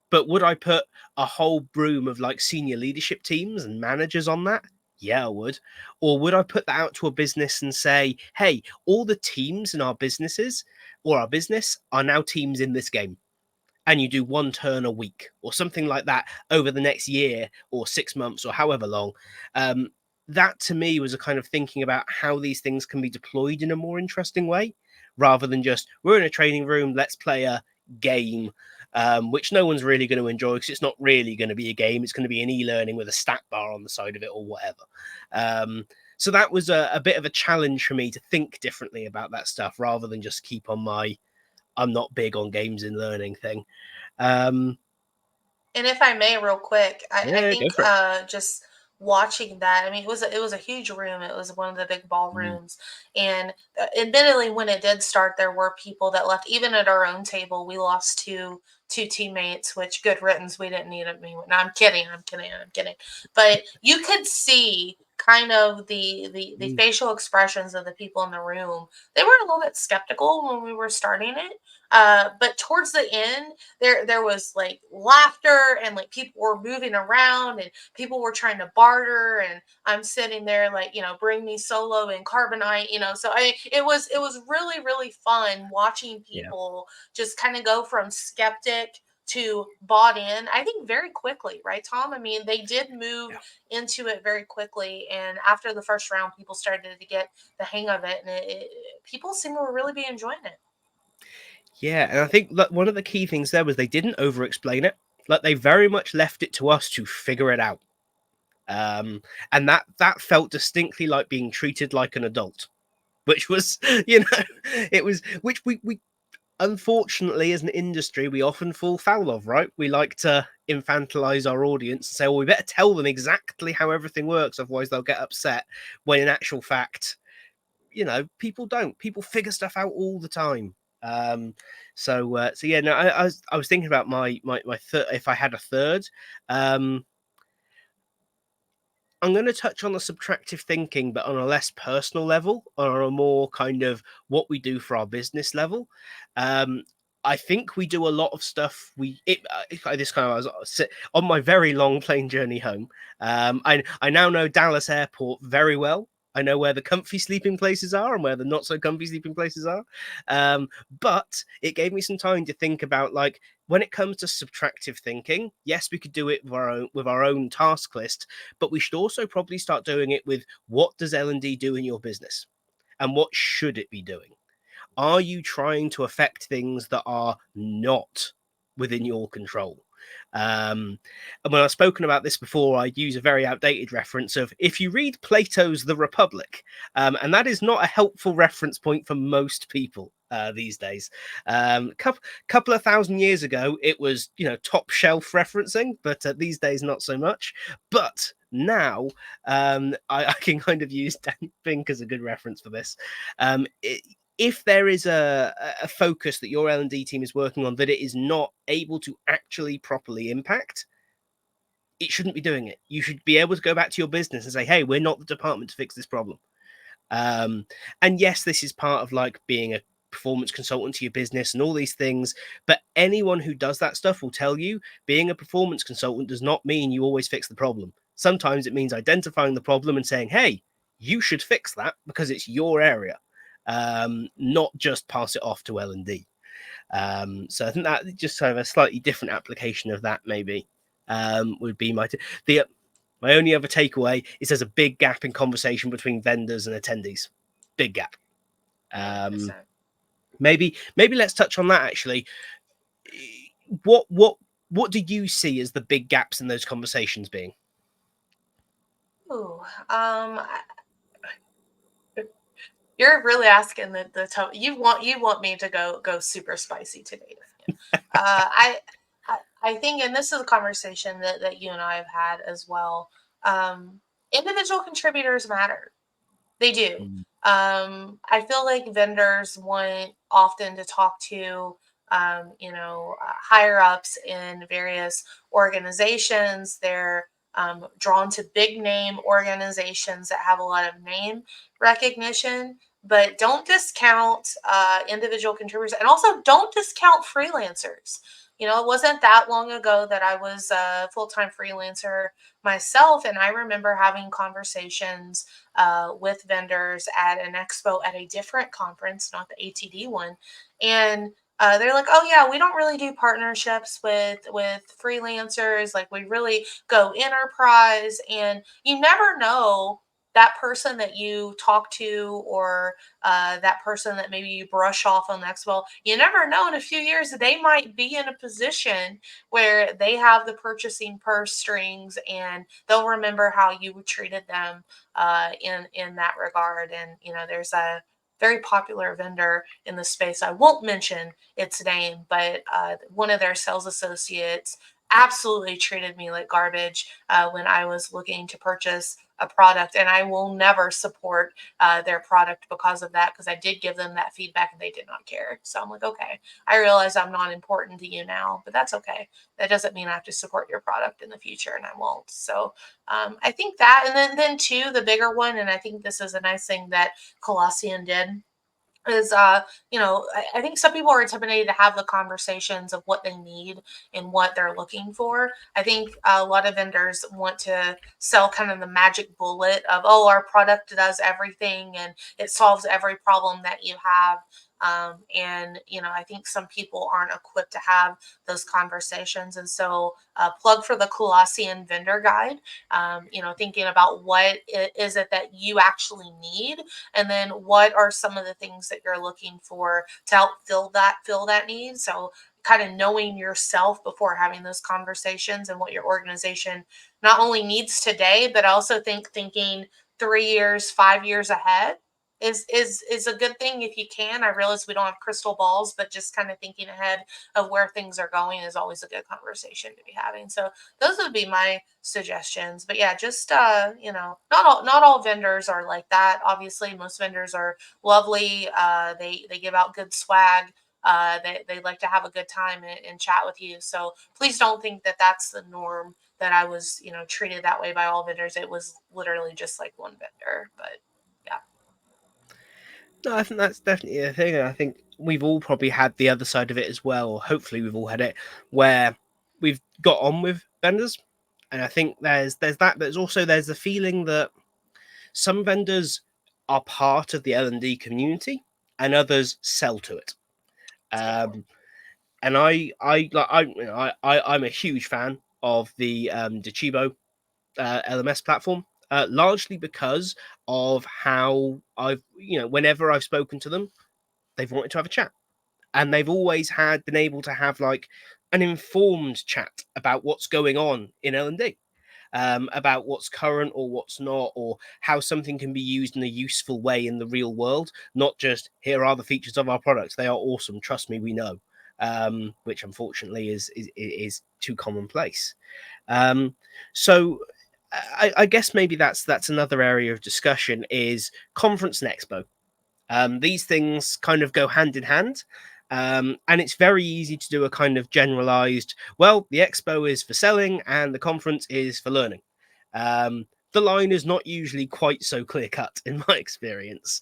But would I put a whole broom of like senior leadership teams and managers on that? Yeah, I would. Or would I put that out to a business and say, hey, all the teams in our businesses or our business are now teams in this game, and you do one turn a week or something like that over the next year or 6 months or however long. Um, that to me was a kind of thinking about how these things can be deployed in a more interesting way rather than just we're in a training room, let's play a game, which no one's really going to enjoy because it's not really going to be a game. It's going to be an e-learning with a stat bar on the side of it or whatever. So that was a bit of a challenge for me to think differently about that stuff rather than just keep on my I'm not big on games and learning thing. Um, And if I may, real quick, I yeah, go think for it. just watching that, I mean, it was a huge room. It was one of the big Mm, ballrooms, and admittedly, when it did start, there were people that left. Even at our own table, we lost two teammates. Which good riddance. We didn't need it. No, I'm kidding. I'm kidding. I'm kidding. But you could see kind of the mm, facial expressions of the people in the room. They were a little bit skeptical when we were starting it. But towards the end, there was like laughter, and like people were moving around, and people were trying to barter, and I'm sitting there like, bring me solo and carbonite, so it was really really fun watching yeah, people just kind of go from skeptic to bought in, I think, very quickly, right, Tom? I mean, they did move yeah, into it very quickly, and after the first round people started to get the hang of it, and people seem to really be enjoying it. yeah. And I think that one of the key things there was they didn't over-explain it. Like they very much left it to us to figure it out. And that felt distinctly like being treated like an adult, which was, you know, it was which we unfortunately as an industry we often fall foul of, right? We like to infantilize our audience and say, well, we better tell them exactly how everything works, otherwise they'll get upset. When in actual fact, people don't. People figure stuff out all the time. So yeah, no, I was thinking about my third. If I had a third, um, I'm going to touch on the subtractive thinking, but on a less personal level, or a more kind of what we do for our business level. Um, I think we do a lot of stuff. This kind of I was on my very long plane journey home. I now know Dallas Airport very well. I know where the comfy sleeping places are and where the not so comfy sleeping places are. But it gave me some time to think about like when it comes to subtractive thinking. Yes, we could do it with our own task list, but we should also probably start doing it with what does L&D do in your business and what should it be doing? Are you trying to affect things that are not within your control? And when I've spoken about this before, I use a very outdated reference of if you read Plato's The Republic, and that is not a helpful reference point for most people these days. Couple of thousand years ago, it was top shelf referencing, but these days not so much. But now I can kind of use Dan Fink as a good reference for this. If there is a focus that your L&D team is working on that it is not able to actually properly impact, it shouldn't be doing it. You should be able to go back to your business and say, hey, we're not the department to fix this problem. um, and yes, this is part of like being a performance consultant to your business and all these things, but anyone who does that stuff will tell you being a performance consultant does not mean you always fix the problem. Sometimes it means identifying the problem and saying, hey, you should fix that because it's your area, not just pass it off to L&D. So I think that just kind of a slightly different application of that maybe would be my only other takeaway is there's a big gap in conversation between vendors and attendees. Big gap. Um, 100%. maybe let's touch on that actually. What what what do you see as the big gaps in those conversations being? Ooh, you're really asking you want me to go super spicy today. Uh, I, I think, and this is a conversation that you and I have had as well. Individual contributors matter. They do. Mm, I feel like vendors want often to talk to, higher ups in various organizations. They're drawn to big name organizations that have a lot of name recognition, but don't discount individual contributors, and also don't discount freelancers. It wasn't that long ago that I was a full-time freelancer myself, and I remember having conversations with vendors at an expo at a different conference, not the ATD one, and they're like, "Oh yeah, we don't really do partnerships with freelancers. Like we really go enterprise." And you never know, that person that you talk to, or that person that maybe you brush off on the expo, you never know, in a few years they might be in a position where they have the purchasing purse strings, and they'll remember how you treated them in that regard. And there's a very popular vendor in the space. I won't mention its name, but one of their sales associates absolutely treated me like garbage when I was looking to purchase a product, and I will never support their product because of that, because I did give them that feedback and they did not care. So I'm like, okay, I realize I'm not important to you now, but that's okay. That doesn't mean I have to support your product in the future, and I won't. So I think that, and then too, the bigger one, and I think this is a nice thing that Colossyan did, is I think some people are intimidated to have the conversations of what they need and what they're looking for. I think a lot of vendors want to sell kind of the magic bullet of, oh, our product does everything and it solves every problem that you have. And I think some people aren't equipped to have those conversations. And so plug for the Colossyan vendor guide. Thinking about what is it that you actually need, and then what are some of the things that you're looking for to help fill that need. So kind of knowing yourself before having those conversations, and what your organization not only needs today, but also thinking 3 years, 5 years ahead is a good thing if you can. I realize we don't have crystal balls, but just kind of thinking ahead of where things are going is always a good conversation to be having. So those would be my suggestions. But yeah, just not all vendors are like that. Obviously, most vendors are lovely. They give out good swag. They like to have a good time and chat with you. So please don't think that that's the norm, that I was treated that way by all vendors. It was literally just like one vendor. But yeah. No, I think that's definitely a thing. And I think we've all probably had the other side of it as well. Or hopefully, we've all had it where we've got on with vendors, and I think there's that. There's also there's the feeling that some vendors are part of the L&D community, and others sell to it. Totally. And I'm a huge fan of the Dechibo LMS platform, largely because of how whenever I've spoken to them, they've wanted to have a chat, and they've always been able to have like an informed chat about what's going on in L&D, about what's current or what's not, or how something can be used in a useful way in the real world, not just here are the features of our products, they are awesome, trust me, we know, which unfortunately is too commonplace. So I guess maybe that's another area of discussion, is conference and expo. These things kind of go hand in hand. And it's very easy to do a kind of generalized, well, the expo is for selling and the conference is for learning. The line is not usually quite so clear cut in my experience.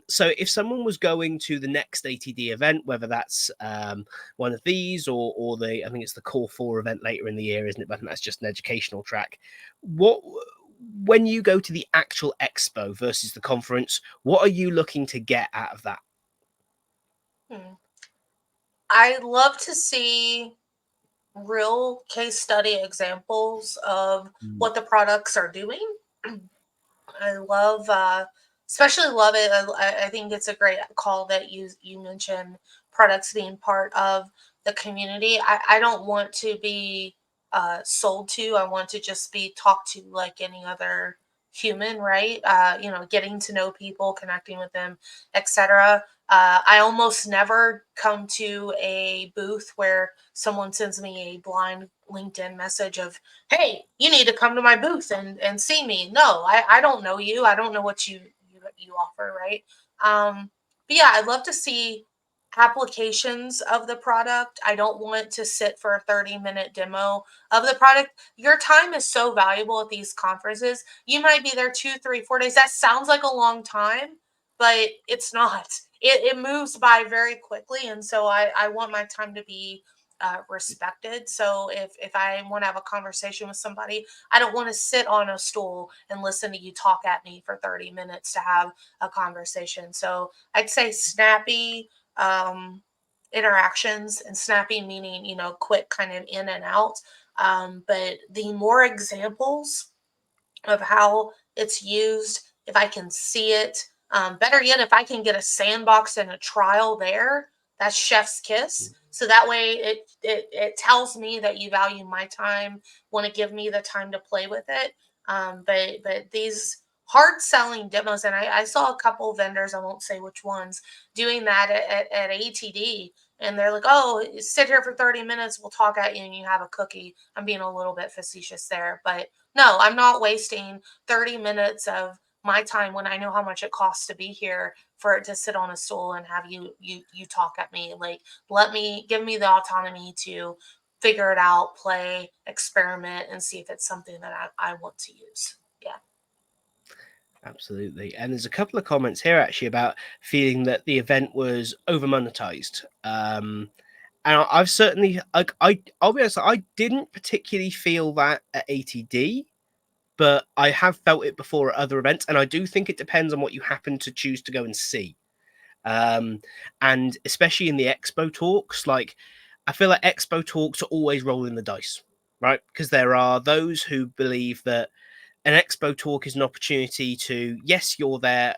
So if someone was going to the next ATD event, whether that's one of these, or I think it's the Core 4 event later in the year, isn't it? But I think that's just an educational track. What When you go to the actual expo versus the conference, what are you looking to get out of that? Hmm. I love to see real case study examples of Mm. what the products are doing. I love, especially love it. I think it's a great call that you mentioned products being part of the community. I don't want to be sold to. I want to just be talked to like any other human, right? Getting to know people, connecting with them, etc. I almost never come to a booth where someone sends me a blind LinkedIn message of, hey, you need to come to my booth and see me. No, I don't know you. I don't know what you offer, right? But yeah, I'd love to see applications of the product. I don't want to sit for a 30-minute demo of the product. Your time is so valuable at these conferences. You might be there 2, 3, 4 days. That sounds like a long time, but it's not. It moves by very quickly. And so I want my time to be respected. So if I want to have a conversation with somebody, I don't want to sit on a stool and listen to you talk at me for 30 minutes to have a conversation. So I'd say snappy um, interactions, and snappy meaning, quick kind of in and out. But the more examples of how it's used, if I can see it, better yet, if I can get a sandbox and a trial there, that's chef's kiss. So that way it tells me that you value my time, want to give me the time to play with it. But these hard selling demos, and I saw a couple vendors, I won't say which ones, doing that at ATD. And they're like, oh, sit here for 30 minutes, we'll talk at you and you have a cookie. I'm being a little bit facetious there, but no, I'm not wasting 30 minutes of my time when I know how much it costs to be here for it to sit on a stool and have you talk at me. Like, give me the autonomy to figure it out, play, experiment, and see if it's something that I want to use. Yeah. Absolutely. And there's a couple of comments here actually about feeling that the event was over monetized. And I've certainly, I'll be honest, I didn't particularly feel that at ATD, but I have felt it before at other events. And I do think it depends on what you happen to choose to go and see. And especially in the expo talks, like I feel like expo talks are always rolling the dice, right? Because there are those who believe that an expo talk is an opportunity to, yes, you're there,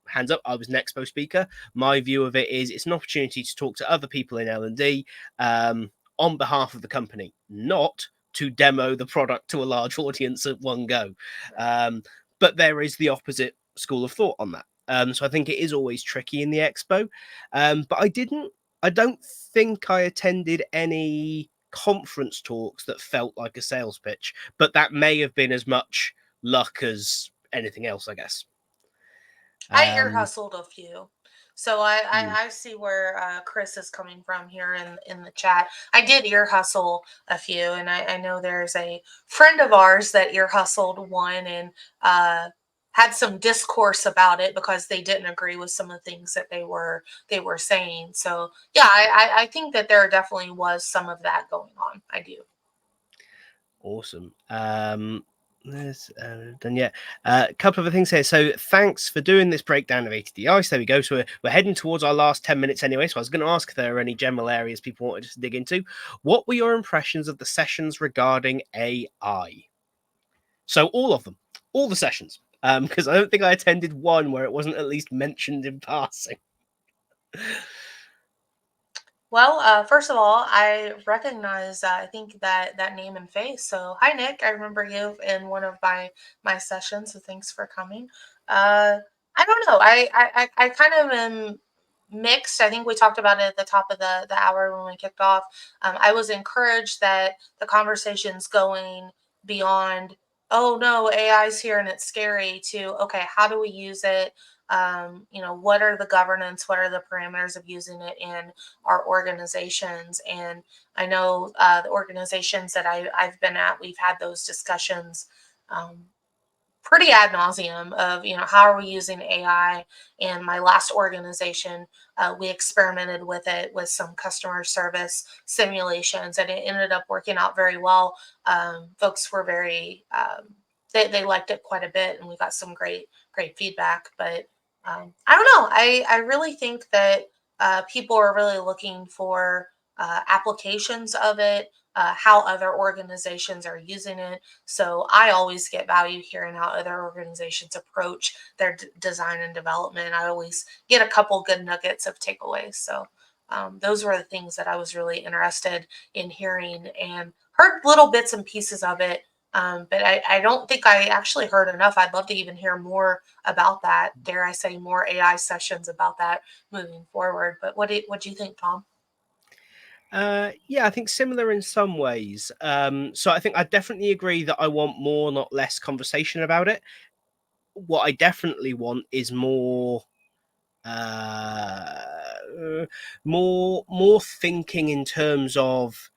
hands up, I was an expo speaker. My view of it is it's an opportunity to talk to other people in L&D on behalf of the company, not to demo the product to a large audience at one go. But there is the opposite school of thought on that. So I think it is always tricky in the expo. But I don't think I attended any conference talks that felt like a sales pitch, but that may have been as much luck as anything else, I guess. I ear Um, hustled a few. So I, mm, I, I see where Chris is coming from here in the chat. I did ear hustle a few, and I know there's a friend of ours that ear hustled one and had some discourse about it because they didn't agree with some of the things that they were saying. So yeah, I think that there definitely was some of that going on. I do. awesome. There's done yet. A couple of other things here. So thanks for doing this breakdown of ATD Ice. There we go. So we're heading towards our last 10 minutes anyway. So I was going to ask if there are any general areas people wanted to dig into. What were your impressions of the sessions regarding AI? So all of them, all the sessions. Because I don't think I attended one where it wasn't at least mentioned in passing. Well, first of all, I recognize, I think that name and face. So, hi, Nick. I remember you in one of my sessions. So, thanks for coming. Uh, I don't know. I kind of am mixed. I think we talked about it at the top of the hour when we kicked off. I was encouraged that the conversation's going beyond, oh no, AI's here and it's scary, to okay, how do we use it? What are the governance? What are the parameters of using it in our organizations? And I know the organizations that I've been at, we've had those discussions um, pretty ad nauseum of, how are we using AI? And my last organization, we experimented with it with some customer service simulations, and it ended up working out very well. Folks were very they liked it quite a bit, and we got some great feedback. But I don't know. I really think that people are really looking for applications of it, how other organizations are using it. So I always get value hearing how other organizations approach their design and development. I always get a couple good nuggets of takeaways. So those were the things that I was really interested in hearing, and heard little bits and pieces of it. But I don't think I actually heard enough. I'd love to even hear more about that. Dare I say more AI sessions about that moving forward. But what do you think, Tom? Yeah, I think similar in some ways. So I think I definitely agree that I want more, not less, conversation about it. What I definitely want is more more thinking in terms of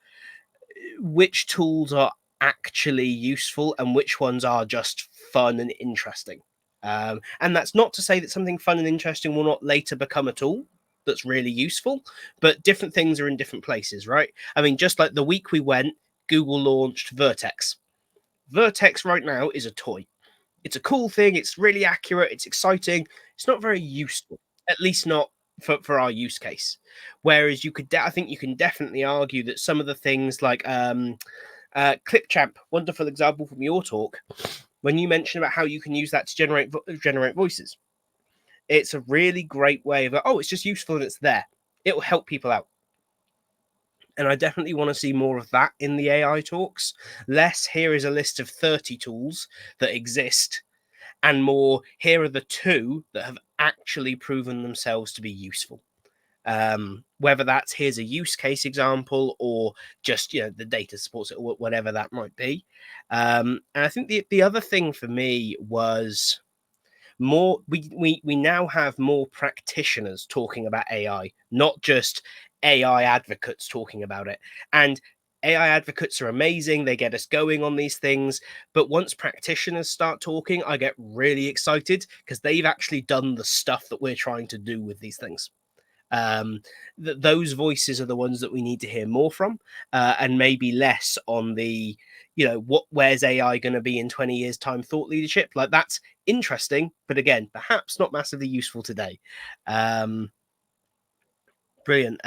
which tools are actually useful and which ones are just fun and interesting. And that's not to say that something fun and interesting will not later become a tool that's really useful, but different things are in different places, right? I mean, just like the week we went, Google launched Vertex. Vertex right now is a toy. It's a cool thing. It's really accurate. It's exciting. It's not very useful, at least not for our use case. Whereas I think you can definitely argue that some of the things like Clipchamp, wonderful example from your talk, when you mention about how you can use that to generate voices. It's a really great way of, oh, it's just useful and it's there. It will help people out. And I definitely want to see more of that in the AI talks. Less, here is a list of 30 tools that exist, and more, here are the 2 that have actually proven themselves to be useful. Whether that's here's a use case example or just the data supports it, or whatever that might be. And I think the other thing for me was more we now have more practitioners talking about AI, not just AI advocates talking about it. And AI advocates are amazing. They get us going on these things. But once practitioners start talking, I get really excited because they've actually done the stuff that we're trying to do with these things. Those voices are the ones that we need to hear more from, and maybe less on the where's AI going to be in 20 years time thought leadership. Like, that's interesting, but again, perhaps not massively useful today. Brilliant.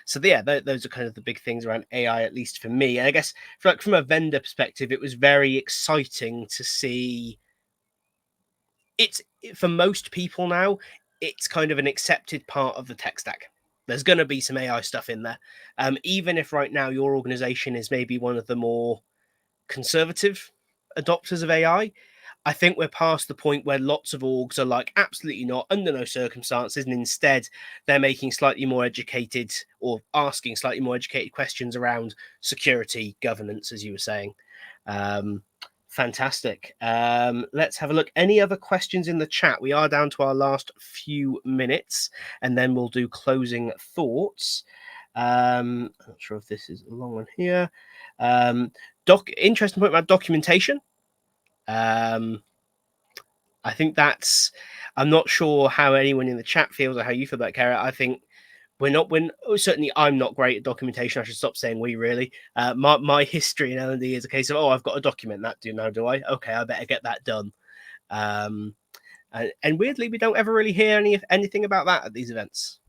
So yeah, those are kind of the big things around AI, at least for me. And I guess from a vendor perspective, it was very exciting to see. It's, for most people now, it's kind of an accepted part of the tech stack. There's going to be some AI stuff in there, even if right now your organization is maybe one of the more conservative adopters of AI. I think we're past the point where lots of orgs are like, absolutely not, under no circumstances, and instead they're making slightly more educated, or asking slightly more educated questions around security, governance, as you were saying. Um, Fantastic. Let's have a look. Any other questions in the chat? We are down to our last few minutes, and then we'll do closing thoughts. I'm not sure if this is a long one here. Interesting point about documentation. I think I'm not sure how anyone in the chat feels or how you feel about Kara. I think certainly I'm not great at documentation. I should stop saying we, really. My history in L&D is a case of, oh, I've got to document that. Do I? Okay, I better get that done. And weirdly, we don't ever really hear anything about that at these events.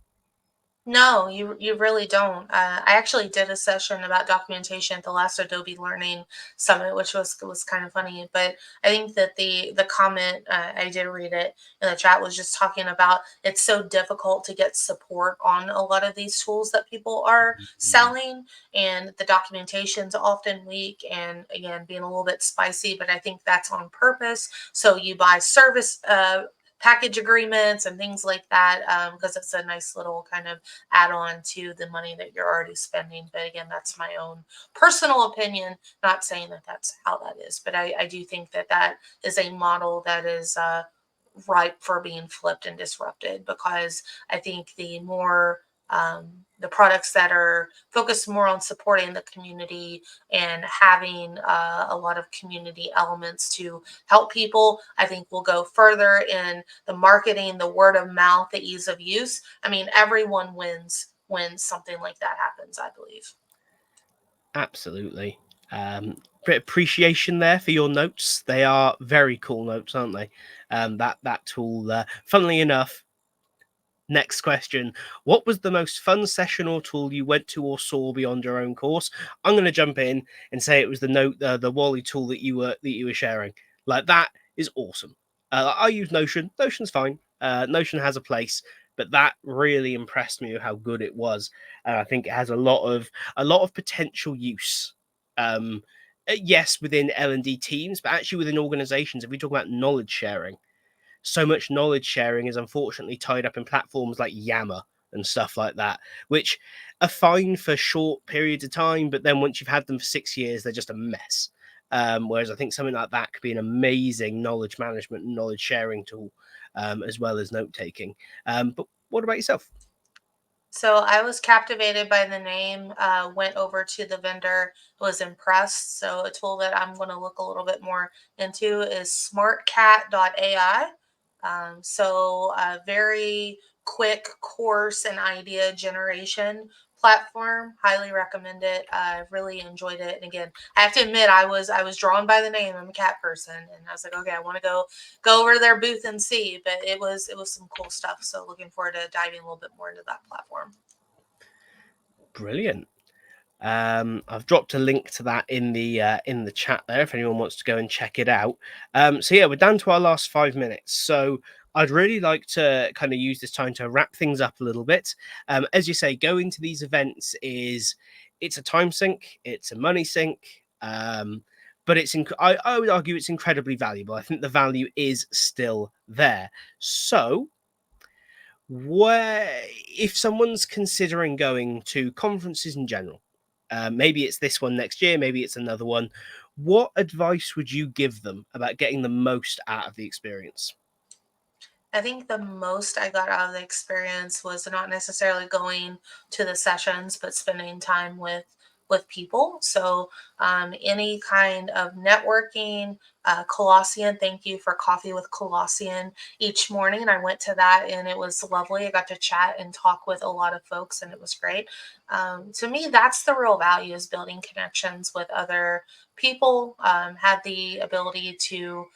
No, you really don't. I actually did a session about documentation at the last Adobe Learning Summit, which was kind of funny. But I think that the comment, I did read it in the chat, was just talking about it's so difficult to get support on a lot of these tools that people are selling, and the documentation's often weak, and again being a little bit spicy. But I think that's on purpose. So you buy service package agreements and things like that, because it's a nice little kind of add on to the money that you're already spending. But again, that's my own personal opinion, not saying that that's how that is. But I do think that that is a model that is ripe for being flipped and disrupted, because I think the products that are focused more on supporting the community and having a lot of community elements to help people, I think will go further in the marketing, the word of mouth, the ease of use. I mean, everyone wins when something like that happens, I believe. Absolutely. Bit of appreciation there for your notes. They are very cool notes, aren't they? That tool. Funnily enough, next question. What was the most fun session or tool you went to or saw beyond your own course? I'm going to jump in and say it was the Wally tool that you were sharing. Like, that is awesome. I use Notion. Notion's fine. Notion has a place, but that really impressed me with how good it was. And I think it has a lot of potential use. Yes, within L&D teams, but actually within organizations. If we talk about knowledge sharing, so much knowledge sharing is unfortunately tied up in platforms like Yammer and stuff like that, which are fine for short periods of time, but then once you've had them for 6 years, they're just a mess. Whereas I think something like that could be an amazing knowledge management and knowledge sharing tool. as well as note taking. But what about yourself? So I was captivated by the name, went over to the vendor, was impressed. So a tool that I'm going to look a little bit more into is smartcat.ai. So a very quick course and idea generation platform. Highly recommend it. I really enjoyed it. And again, I have to admit, I was drawn by the name. I'm a cat person, and I was like, okay, I want to go over to their booth and see. But it was some cool stuff. So looking forward to diving a little bit more into that platform. Brilliant. I've dropped a link to that in the chat there if anyone wants to go and check it out. So yeah, we're down to our last 5 minutes. So I'd really like to kind of use this time to wrap things up a little bit. As you say, going to these events it's a time sink, it's a money sink. But I would argue it's incredibly valuable. I think the value is still there. So where if someone's considering going to conferences in general, maybe it's this one next year, maybe it's another one, what advice would you give them about getting the most out of the experience? I think the most I got out of the experience was not necessarily going to the sessions, but spending time with people. So any kind of networking, Colossyan. Thank you for coffee with Colossyan each morning. I went to that and it was lovely. I got to chat and talk with a lot of folks, and it was great. To me, that's the real value is building connections with other people. Had the ability to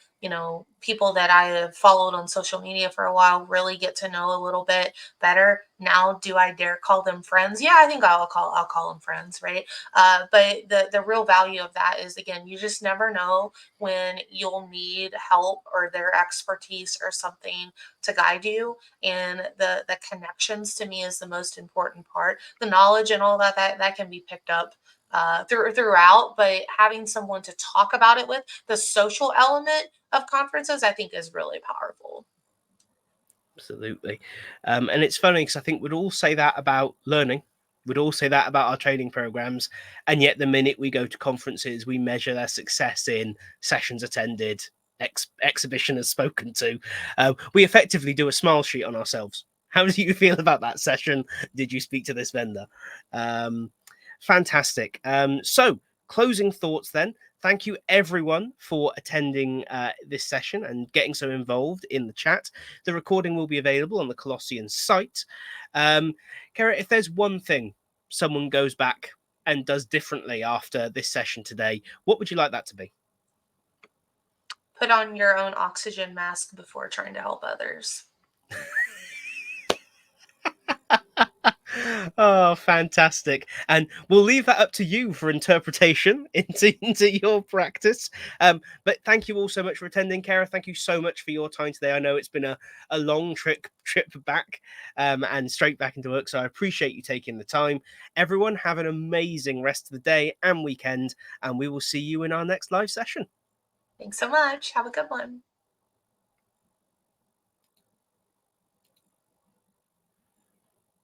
people that I have followed on social media for a while really get to know a little bit better. Now, do I dare call them friends? Yeah, I think I'll call them friends, right? But the real value of that is again, you just never know when you'll need help or their expertise or something to guide you. And the connections to me is the most important part. The knowledge and all that can be picked up throughout, but having someone to talk about it with, the social element of conferences, I think is really powerful. Absolutely. And it's funny because I think we'd all say that about learning. We'd all say that about our training programs. And yet, the minute we go to conferences, we measure their success in sessions attended, exhibition spoken to. We effectively do a smile sheet on ourselves. How do you feel about that session? Did you speak to this vendor? Um, Fantastic. So, closing thoughts then. Thank you, everyone, for attending this session and getting so involved in the chat. The recording will be available on the Colossyan site. Kara, if there's one thing someone goes back and does differently after this session today, what would you like that to be? Put on your own oxygen mask before trying to help others. Oh, fantastic. And we'll leave that up to you for interpretation into your practice. But thank you all so much for attending, Kara. Thank you so much for your time today. I know it's been a long trip back and straight back into work. So I appreciate you taking the time. Everyone, have an amazing rest of the day and weekend, and we will see you in our next live session. Thanks so much. Have a good one.